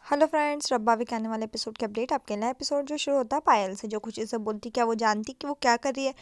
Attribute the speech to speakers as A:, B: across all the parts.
A: Hello friends, रब्बा के आने वाले एपिसोड के अपडेट। आपके नया एपिसोड जो शुरू होता है पायल से, जो खुशी से बोलती क्या वो जानती कि वो क्या कर रही है।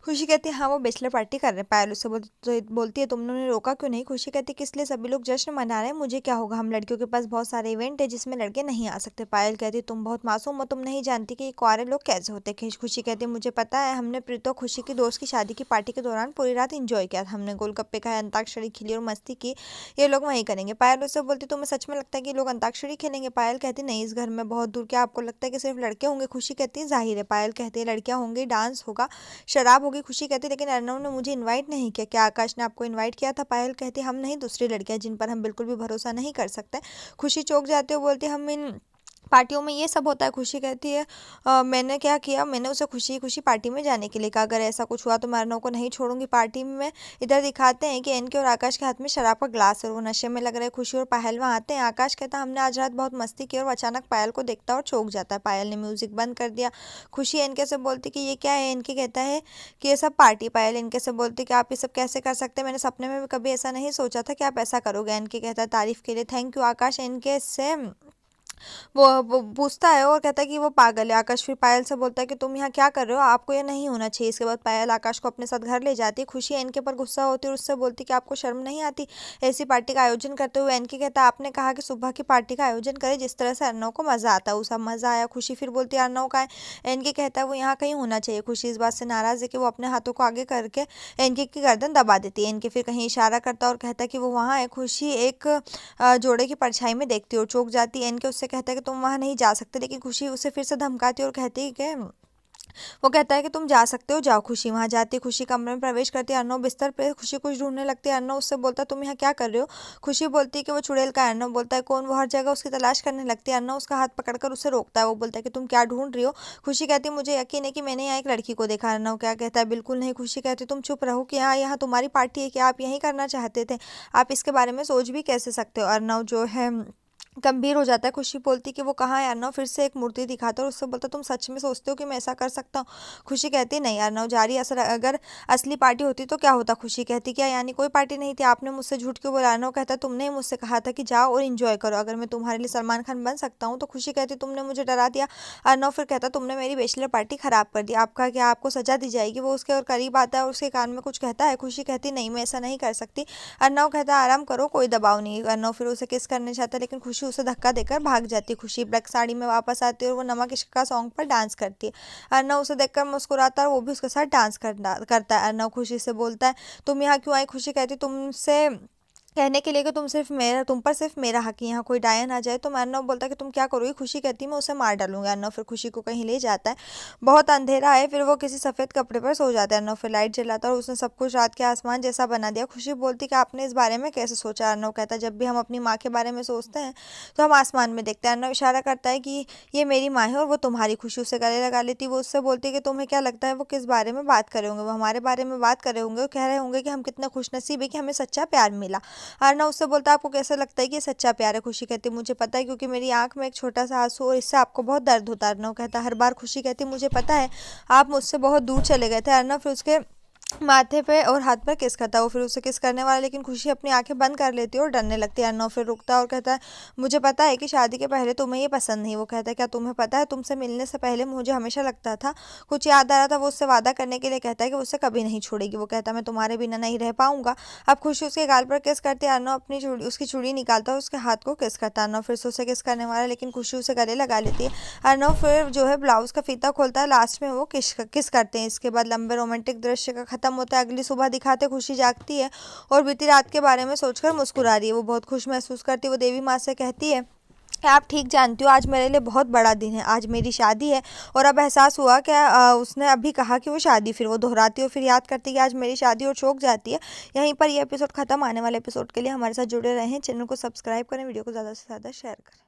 A: खुशी कहती है हाँ वो बैचलर पार्टी कर रहे हैं। पायल उससे बोलती है तुमने रोका क्यों नहीं। खुशी कहती है किस लिए, सभी लोग जश्न मना रहे हैं, मुझे क्या होगा, हम लड़कियों के पास बहुत सारे इवेंट है जिसमें लड़के नहीं आ सकते। पायल कहती है तुम बहुत मासूम हो, तुम नहीं जानती कि ये कुंवारे लोग कैसे होते हैं। खुशी कहती है मुझे पता है, हमने प्रीतो खुशी की दोस्त की शादी की पार्टी के दौरान पूरी रात इंजॉय किया था, हमने गोलगप्पे खाए, अंताक्षरी खेली और मस्ती की, ये लोग वहीं करेंगे। पायल उससे बोलती तुम्हें सच में लगता है कि लोग अंताक्षरी खेलेंगे। पायल कहती नहीं, इस घर में बहुत दूर, क्या आपको लगता है कि सिर्फ लड़के होंगे। खुशी कहती है जाहिर है। पायल कहती है लड़कियां होंगी, डांस होगा, शराब होगी। खुशी कहती है लेकिन अर्नव ने मुझे इनवाइट नहीं किया। क्या आकाश ने आपको इनवाइट किया था। पायल कहती है हम नहीं, दूसरी लड़कियां जिन पर हम बिल्कुल भी भरोसा नहीं कर सकते। खुशी चौंक जाते हुए बोलती है हम इन पार्टियों में ये सब होता है। खुशी कहती है मैंने क्या किया, मैंने उसे खुशी खुशी पार्टी में जाने के लिए कहा, अगर ऐसा कुछ हुआ तो मैं अर्नव को नहीं छोड़ूंगी। पार्टी में इधर दिखाते हैं कि एनके और आकाश के हाथ में शराब का ग्लास है और वो नशे में लग रहे हैं। खुशी और पायल वहाँ आते हैं। आकाश कहता है हमने आज रात बहुत मस्ती की, और अचानक पायल को देखता है और चौंक जाता है। पायल ने म्यूजिक बंद कर दिया। खुशी एनके से बोलती कि ये क्या है। एनके कहता है कि ये सब पार्टी। पायल इनके से बोलती कि आप ये सब कैसे कर सकते हैं, मैंने सपने में भी कभी ऐसा नहीं सोचा था कि आप ऐसा करोगे। एनके कहता है तारीफ के लिए थैंक यू। आकाश एनके से वो पूछता है और कहता है कि वो पागल है। आकाश फिर पायल से बोलता है कि तुम यहाँ क्या कर रहे हो, आपको ये नहीं होना चाहिए। इसके बाद पायल आकाश को अपने साथ घर ले जाती है। खुशी एनके पर गुस्सा होती है और उससे बोलती कि आपको शर्म नहीं आती ऐसी पार्टी का आयोजन करते हुए। एनके कहता है आपने कहा कि सुबह की पार्टी का आयोजन करे जिस तरह से अर्नव को मजा आता है, उसे मजा आया। खुशी फिर बोलती है अर्नव का है। एनके कहता है वो यहाँ कहीं होना चाहिए। खुशी इस बात से नाराज है कि वो अपने हाथों को आगे करके एनके की गर्दन दबा देती है। एनके फिर कहीं इशारा करता है और कहता है कि वो वहाँ है। खुशी एक जोड़े की परछाई में देखती है और चौंक जाती है। एनके उससे कहता है कि तुम वहाँ नहीं जा सकते, लेकिन खुशी उसे फिर से धमकाती है और कहती है कि वो कहता है कि तुम जा सकते हो, जाओ। खुशी वहां जाती है। खुशी कमरे में प्रवेश करती है। अर्नव बिस्तर पे खुशी कुछ ढूंढने लगती है। अर्नव उससे बोलता है तुम यहाँ क्या कर रहे हो। खुशी बोलती है कि वो चुड़ैल का है। अर्नव बोलता है कौन। वो हर जगह उसकी तलाश करने लगती है। अर्नव उसका हाथ पकड़कर उसे रोकता है। वो बोलता है कि तुम क्या ढूंढ रही हो। खुशी कहती है मुझे यकीन है कि मैंने यहाँ एक लड़की को देखा। अर्नव क्या कहता है बिल्कुल नहीं। खुशी कहती है तुम चुप रहो कि यहाँ यहाँ तुम्हारी पार्टी है, क्या आप यही करना चाहते थे, आप इसके बारे में सोच भी कैसे सकते हो। अर्नव जो है गंभीर हो जाता है। खुशी बोलती कि वो कहाँ है। अर्नव फिर से एक मूर्ति दिखाता है और उससे बोलता तुम सच में सोचते हो कि मैं ऐसा कर सकता हूँ। खुशी कहती नहीं। अर्नव जारी असर अगर असली पार्टी होती तो क्या होता। खुशी कहती क्या यानी कोई पार्टी नहीं थी, आपने मुझसे झूठ क्यों बोला। अर्नव कहता तुमने ही मुझसे कहा था कि जाओ और इन्जॉय करो, अगर मैं तुम्हारे लिए सलमान खान बन सकता हूँ तो। खुशी कहती तुमने मुझे डरा दिया। अर्नव फिर कहता तुमने मेरी बैचलर पार्टी खराब कर दी, आपका क्या, आपको सजा दी जाएगी। वो उसके और करीब आता है और उसके कान में कुछ कहता है। खुशी कहती नहीं मैं ऐसा नहीं कर सकती। अर्नव कहता आराम करो, कोई दबाव नहीं। अर्नव फिर उसे किस करने चाहता है लेकिन खुशी उसे धक्का देकर भाग जाती है। खुशी ब्लैक साड़ी में वापस आती है और वो नमक इश्क का सॉन्ग पर डांस करती है। अर्नव उसे देखकर मुस्कुराता है और वो भी उसके साथ डांस करता है। अर्नव खुशी से बोलता है तुम यहाँ क्यों आई। खुशी कहती तुमसे कहने के लिए कि तुम पर सिर्फ मेरा हक है, यहाँ कोई डायन आ जाए तो। अर्नव बोलता है कि तुम क्या करोगी। खुशी कहती मैं उसे मार डालूंगा। अर्नव फिर खुशी को कहीं ले जाता है। बहुत अंधेरा है, फिर वो किसी सफेद कपड़े पर सो जाता है। अर्नव फिर लाइट जलाता है और उसने सब कुछ रात के आसमान जैसा बना दिया। खुशी बोलती कि आपने इस बारे में कैसे सोचा। अर्नव कहता है जब भी हम अपनी माँ के बारे में सोचते हैं तो हम आसमान में देखते हैं। अर्नव इशारा करता है कि ये मेरी माँ है और वो तुम्हारी। खुशी उसे गले लगा लेती है। वो उससे बोलती है कि तुम्हें क्या लगता है वो किस बारे में बात कर रहे होंगे। वो हमारे बारे में बात कर रहे होंगे, वो कह रहे होंगे कि हम कितना खुशनसीब है कि हमें सच्चा प्यार मिला। अर्नव उससे बोलता है आपको कैसा लगता है कि ये सच्चा प्यार है। खुशी कहती है मुझे पता है क्योंकि मेरी आंख में एक छोटा सा आंसू और इससे आपको बहुत दर्द होता है। अर्नव कहता है हर बार। खुशी कहती है मुझे पता है, आप मुझसे बहुत दूर चले गए थे। अर्नव फिर उसके माथे पे और हाथ पर किस करता है। वो फिर उसे किस करने वाला लेकिन खुशी अपनी आंखें बंद कर लेती है और डरने लगती है। अर्नव फिर रुकता है और कहता है मुझे पता है कि शादी के पहले तुम्हें ये पसंद नहीं। वो कहता है क्या तुम्हें पता है तुमसे मिलने से पहले मुझे हमेशा लगता था, कुछ याद आ रहा था। वो उससे वादा करने के लिए कहता है कि वो उससे कभी नहीं छोड़ेगी। वो कहता है मैं तुम्हारे बिना नहीं रह पाऊंगा। अब खुशी उसके गाल पर किस करती है। अर्नव अपनी चूड़ी उसकी चूड़ी निकालता है और उसके हाथ को किस करता है। अर्नव फिर से उसे किस करने वाला लेकिन खुशी उसे गले लगा लेती है। अर्नव फिर जो है ब्लाउज का फीता खोलता है, लास्ट में वो किस करते हैं। इसके बाद लंबे रोमांटिक दृश्य का खत्म होता है। अगली सुबह दिखाते खुशी जागती है और बीती रात के बारे में सोचकर मुस्कुरा रही है। वो बहुत खुश महसूस करती है। वो देवी माँ से कहती है कि आप ठीक जानती हो आज मेरे लिए बहुत बड़ा दिन है, आज मेरी शादी है। और अब एहसास हुआ कि उसने अभी कहा कि वो शादी, फिर वो दोहराती है और फिर याद करती है कि आज मेरी शादी और चौंक जाती है। यहीं पर ये एपिसोड खत्म। आने वाले एपिसोड के लिए हमारे साथ जुड़े रहें, चैनल को सब्सक्राइब करें, वीडियो को ज़्यादा से ज़्यादा शेयर करें।